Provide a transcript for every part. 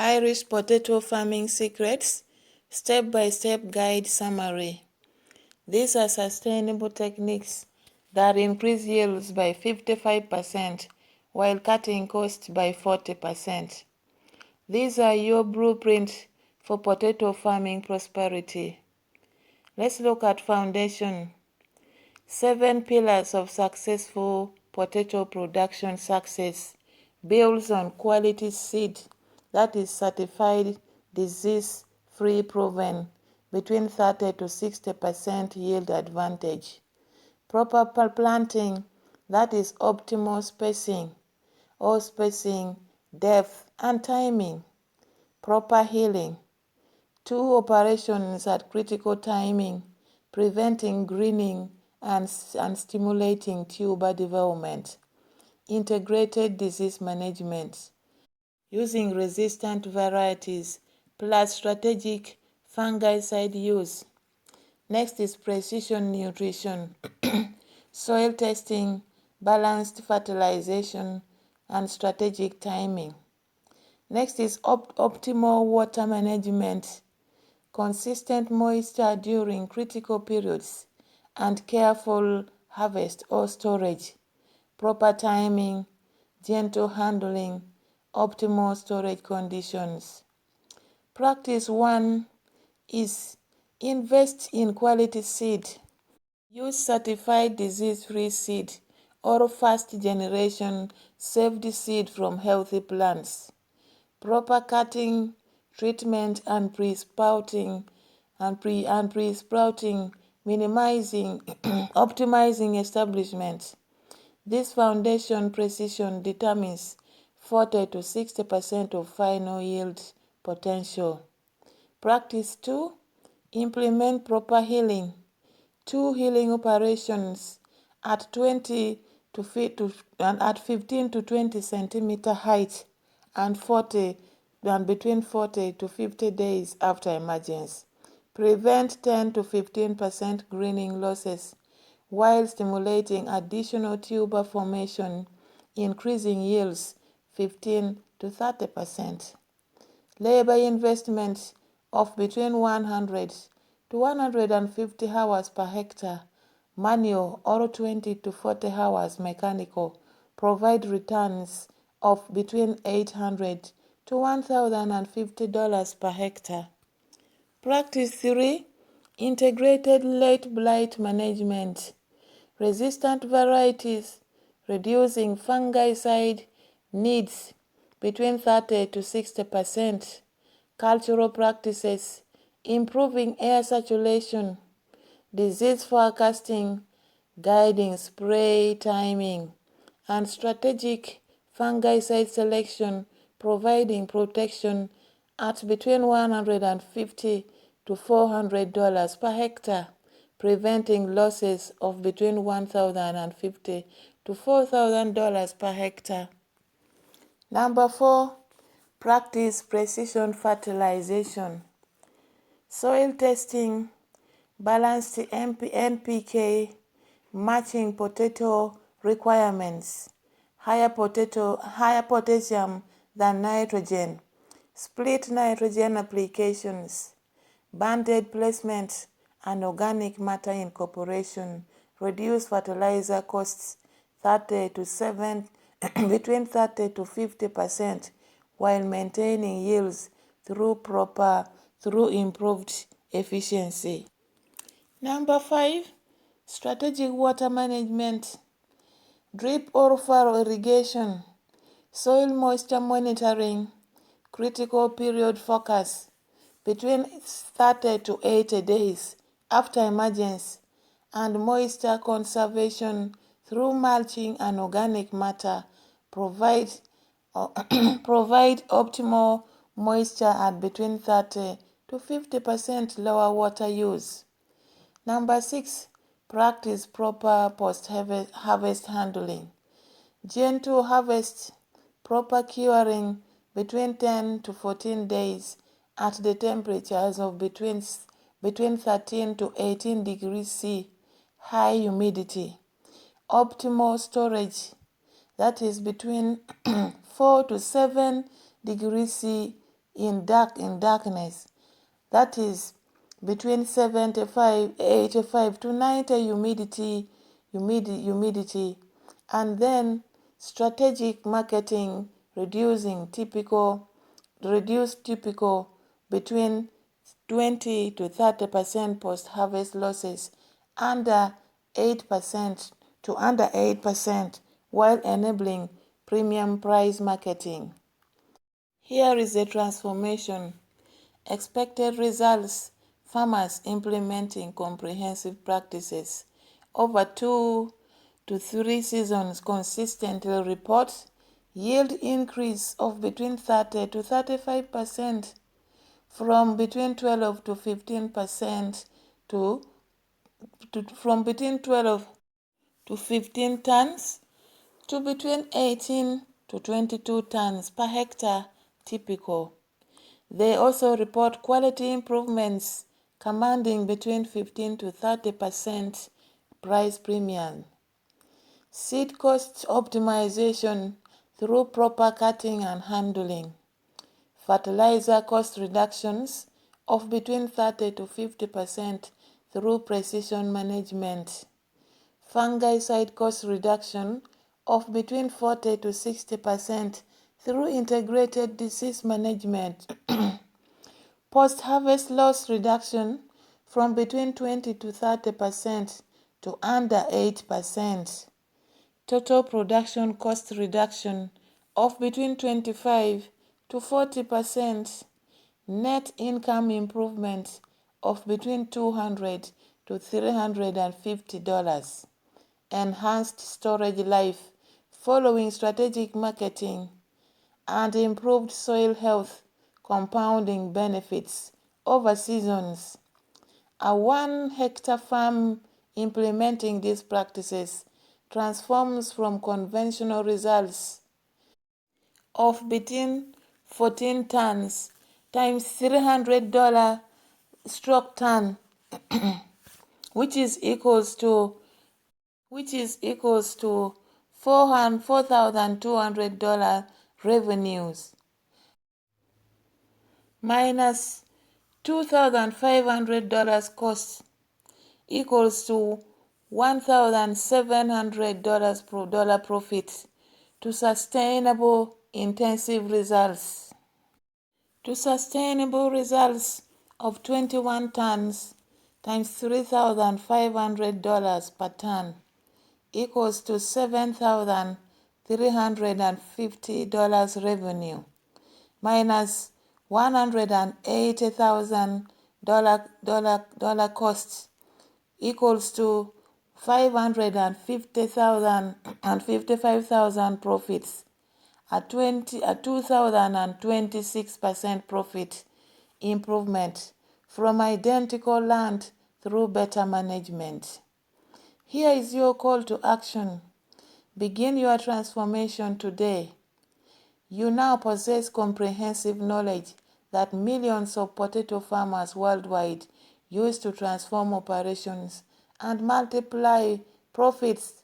Irish Potato Farming Secrets Step-by-Step Guide Summary. These are sustainable techniques that increase yields by 55% while cutting costs by 40%. These are your blueprint for potato farming prosperity. Let's look at foundation. 7 pillars of successful potato production success builds on quality seed that is certified disease-free proven between 30 to 60% yield advantage. Proper planting that is optimal spacing or spacing, depth and timing. Proper healing. 2 operations at critical timing, preventing greening and stimulating tuber development. Integrated disease management, using resistant varieties plus strategic fungicide use. Next is precision nutrition, soil testing, balanced fertilization, and strategic timing. Next is optimal water management, consistent moisture during critical periods, and careful harvest or storage. Proper timing, gentle handling, optimal storage conditions. Practice 1 is invest in quality seed. Use certified disease-free seed or first-generation saved seed from healthy plants. Proper cutting, treatment, and pre-sprouting minimizing optimizing establishment. This foundation precision determines 40 to 60% of final yield potential. Practice 2. Implement proper healing. 2 healing operations at 15 to 20 centimeter height and between 40 to 50 days after emergence. Prevent 10 to 15% greening losses while stimulating additional tuber formation, increasing yields 15 to 30%. Labor investment of between 100 to 150 hours per hectare, manual, or 20 to 40 hours mechanical, provide returns of between $800 to $1,050 per hectare. Practice 3. Integrated late blight management. Resistant varieties, reducing fungicide needs between 30 to 60%. Cultural practices, improving air circulation. Disease forecasting, guiding spray timing. And strategic fungicide selection, providing protection at between $150 to $400 per hectare, preventing losses of between $1,050 to $4,000 per hectare. Number 4, practice precision fertilization. Soil testing, balanced NPK, matching potato requirements, higher potassium than nitrogen, split nitrogen applications, banded placement, and organic matter incorporation reduce fertilizer costs between 30 to 50% while maintaining yields through improved efficiency. Number 5, strategic water management, drip or furrow irrigation, soil moisture monitoring, critical period focus between 30 to 80 days after emergence, and moisture conservation through mulching and organic matter provide optimal moisture at between 30 to 50% lower water use. Number 6, practice proper post-harvest handling. Gentle harvest, proper curing between 10 to 14 days at the temperatures of between 13 to 18 degrees C, high humidity. Optimal storage, that is between 4 to 7 degrees C in darkness, that is between 85 to 90 humidity, and then strategic marketing, reduce typical between 20 to 30% post-harvest losses under 8% to under 8%, while enabling premium price marketing. Here is the transformation. Expected results: farmers implementing comprehensive practices over 2 to 3 seasons consistently report yield increase of between 30 to 35%, from between 12 to 15% from between 12 to 15 tons to between 18 to 22 tons per hectare typical. They also report quality improvements commanding between 15 to 30% price premium. Seed cost optimization through proper cutting and handling. Fertilizer cost reductions of between 30 to 50% through precision management. Fungicide cost reduction of between 40 to 60% through integrated disease management. Post-harvest loss reduction from between 20 to 30% to under 8%. Total production cost reduction of between 25 to 40%. Net income improvement of between $200 to $350. Enhanced storage life following strategic marketing, and improved soil health compounding benefits over seasons. A 1-hectare farm implementing these practices transforms from conventional results of between 14 tons times $300 stroke ton, which is equals to $4,200 revenues, minus $2,500 costs, equals to $1,700 per dollar profit, to sustainable intensive results. To sustainable results of 21 tons times $3,500 per ton equals to $7,350 revenue, minus $180,000 costs, equals to $555,000 profits, a 2,026% profit improvement from identical land through better management. Here is your call to action. Begin your transformation today. You now possess comprehensive knowledge that millions of potato farmers worldwide use to transform operations and multiply profits.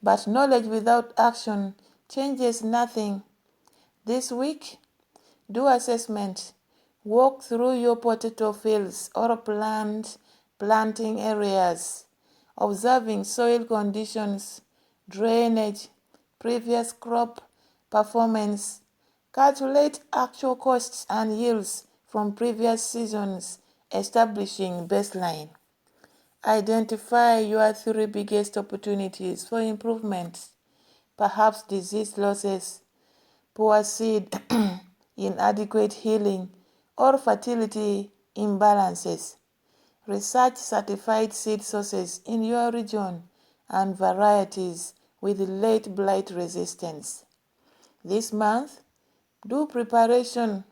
But knowledge without action changes nothing. This week, do assessment. Walk through your potato fields or planting areas, observing soil conditions, drainage, previous crop performance. Calculate actual costs and yields from previous seasons, establishing baseline. Identify your 3 biggest opportunities for improvement. Perhaps disease losses, poor seed, inadequate healing, or fertility imbalances. Research certified seed sources in your region and varieties with late blight resistance. This month, do preparation.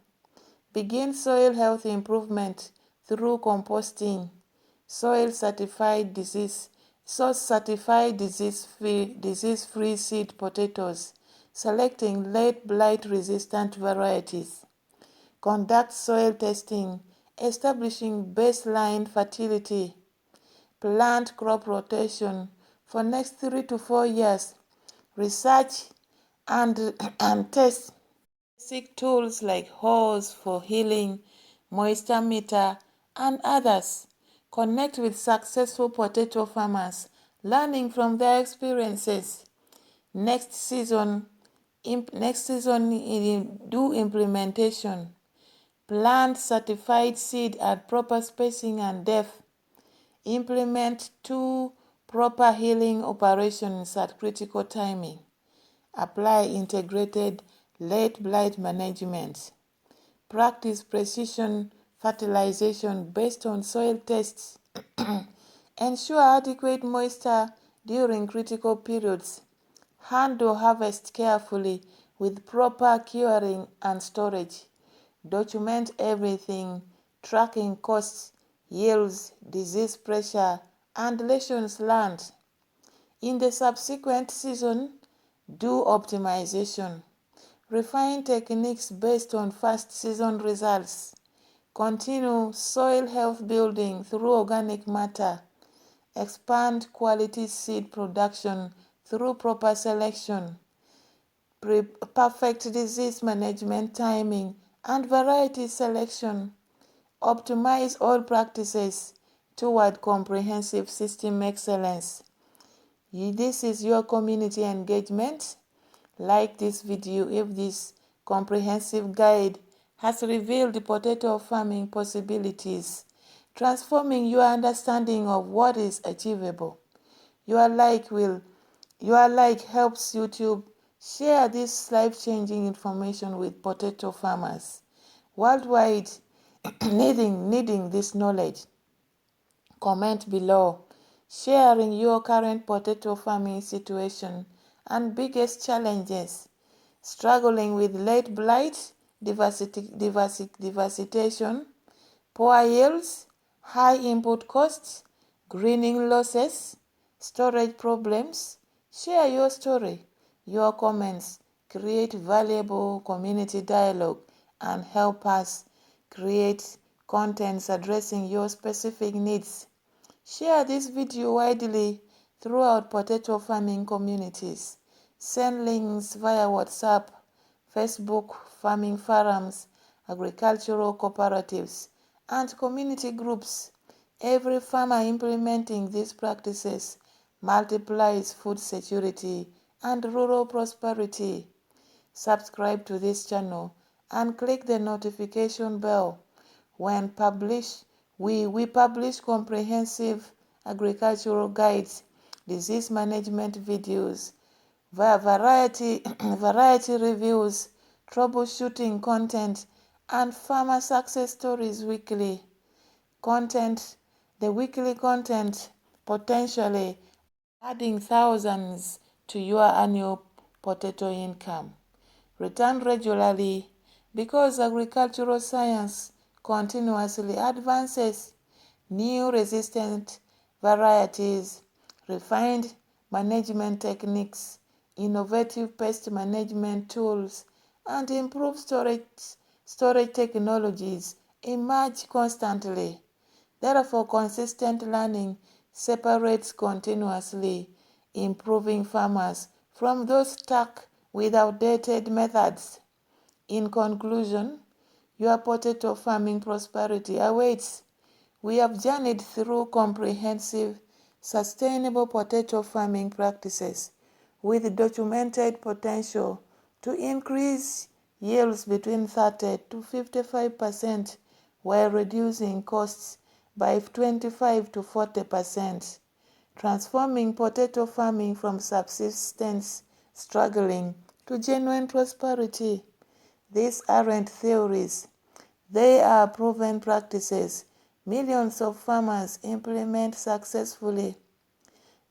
Begin soil health improvement through composting, certified disease-free seed potatoes, selecting late blight resistant varieties. Conduct soil testing, establishing baseline fertility. Plant crop rotation for next 3 to 4 years. Research and test Basic tools like hose for healing, moisture meter, and others. Connect with successful potato farmers, learning from their experiences. Next season, do implementation. Plant certified seed at proper spacing and depth. Implement 2 proper healing operations at critical timing. Apply integrated late blight management. Practice precision fertilization based on soil tests. Ensure adequate moisture during critical periods. Handle harvest carefully with proper curing and storage. Document everything, tracking costs, yields, disease pressure, and lessons learned. In the subsequent season, do optimization. Refine techniques based on first season results. Continue soil health building through organic matter. Expand quality seed production through proper selection. Perfect disease management timing and variety selection. Optimize all practices toward comprehensive system excellence. This is your community engagement. Like this video if this comprehensive guide has revealed potato farming possibilities, transforming your understanding of what is achievable. Your like helps YouTube share this life-changing information with potato farmers worldwide needing this knowledge. Comment below, sharing your current potato farming situation and biggest challenges. Struggling with late blight, devastation, poor yields, high input costs, greening losses, storage problems. Share your story. Your comments create valuable community dialogue and help us create contents addressing your specific needs. Share this video widely throughout potato farming communities. Send links via WhatsApp, Facebook, farming forums, agricultural cooperatives, and community groups. Every farmer implementing these practices multiplies food security and rural prosperity. Subscribe to this channel and click the notification bell. When we publish comprehensive agricultural guides, disease management videos, variety reviews, troubleshooting content, and farmer success stories weekly. The weekly content potentially adding thousands to your annual potato income. Return regularly because agricultural science continuously advances. New resistant varieties, refined management techniques, innovative pest management tools, and improved storage technologies emerge constantly. Therefore, consistent learning separates continuously improving farmers from those stuck with outdated methods. In conclusion, your potato farming prosperity awaits. We have journeyed through comprehensive, sustainable potato farming practices with documented potential to increase yields between 30 to 55% while reducing costs by 25 to 40%, transforming potato farming from subsistence struggling to genuine prosperity. These aren't theories. They are proven practices millions of farmers implement successfully.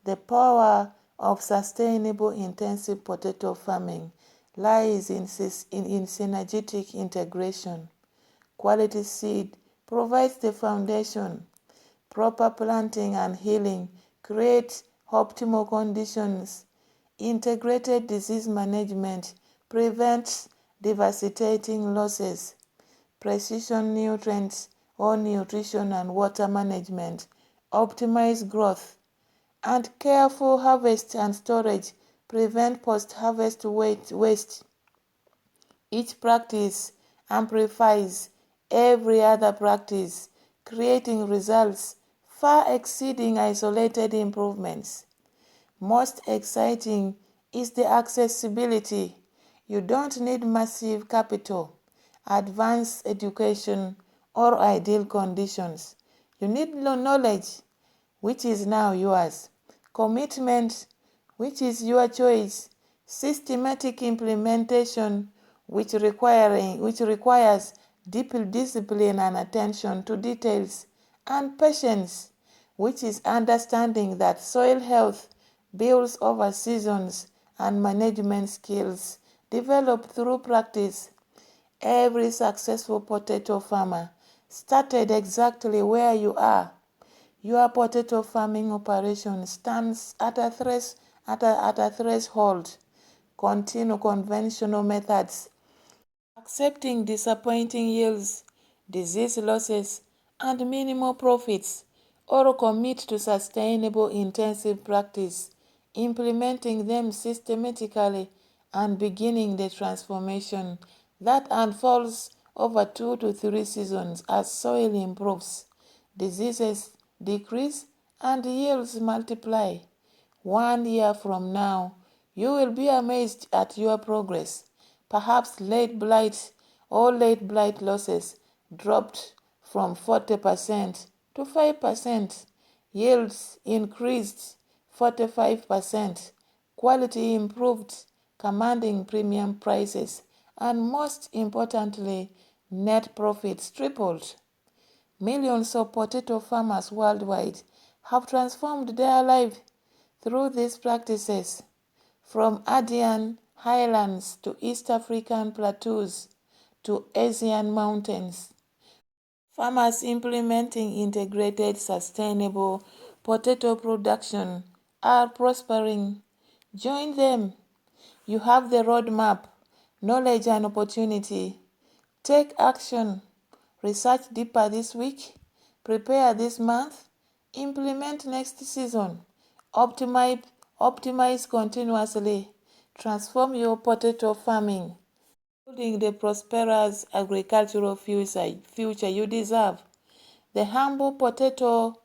The power of sustainable intensive potato farming lies in synergetic integration. Quality seed provides the foundation. Proper planting and healing create optimal conditions. Integrated disease management prevents devastating losses. Precision nutrients or nutrition and water management optimize growth. And careful harvest and storage prevent post-harvest waste. Each practice amplifies every other practice, creating results far exceeding isolated improvements. Most exciting is the accessibility. You don't need massive capital, advanced education, or ideal conditions. You need knowledge, which is now yours, commitment, which is your choice, systematic implementation, which requires deep discipline and attention to details, and patience, which is understanding that soil health builds over seasons and management skills developed through practice. Every successful potato farmer started exactly where you are. Your potato farming operation stands at a threshold. Continue conventional methods, accepting disappointing yields, disease losses, and minimal profits, or commit to sustainable intensive practice, implementing them systematically and beginning the transformation that unfolds over 2 to 3 seasons as soil improves, diseases decrease, and yields multiply. 1 year from now, you will be amazed at your progress. Perhaps late blight losses dropped from 40% to 5%, yields increased 45%, quality improved, commanding premium prices, and most importantly, net profits tripled. Millions of potato farmers worldwide have transformed their lives through these practices, from Andean highlands to East African plateaus to Asian mountains. Farmers implementing integrated sustainable potato production are prospering. Join them. You have the roadmap, knowledge and opportunity. Take action. Research deeper this week. Prepare this month. Implement next season. Optimize continuously. Transform your potato farming, building the prosperous agricultural future you deserve. The humble potato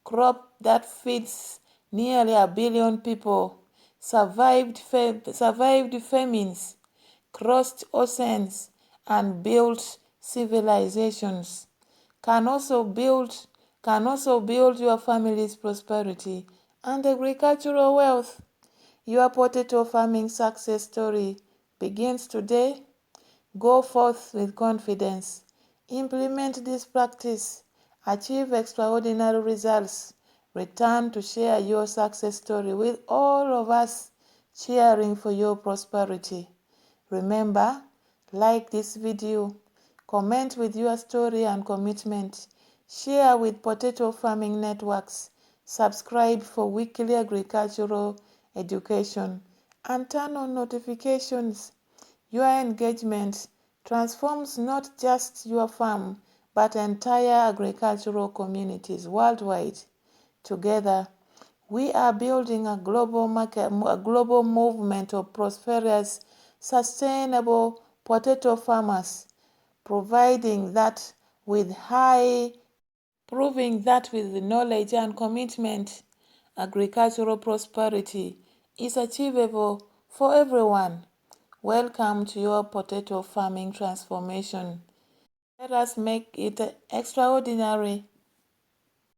crop that feeds nearly 1 billion people survived famines, crossed oceans, and built civilizations. Can also build your family's prosperity and agricultural wealth. Your potato farming success story begins today. Go forth with confidence. Implement this practice. Achieve extraordinary results. Return to share your success story with all of us cheering for your prosperity. Remember, like this video, comment with your story and commitment, share with potato farming networks, subscribe for weekly agricultural education, and turn on notifications. Your engagement transforms not just your farm, but entire agricultural communities worldwide. Together, we are building a global movement of prosperous, sustainable potato farmers, proving that with knowledge and commitment, agricultural prosperity is achievable for everyone. Welcome to your potato farming transformation. Let us make it extraordinary.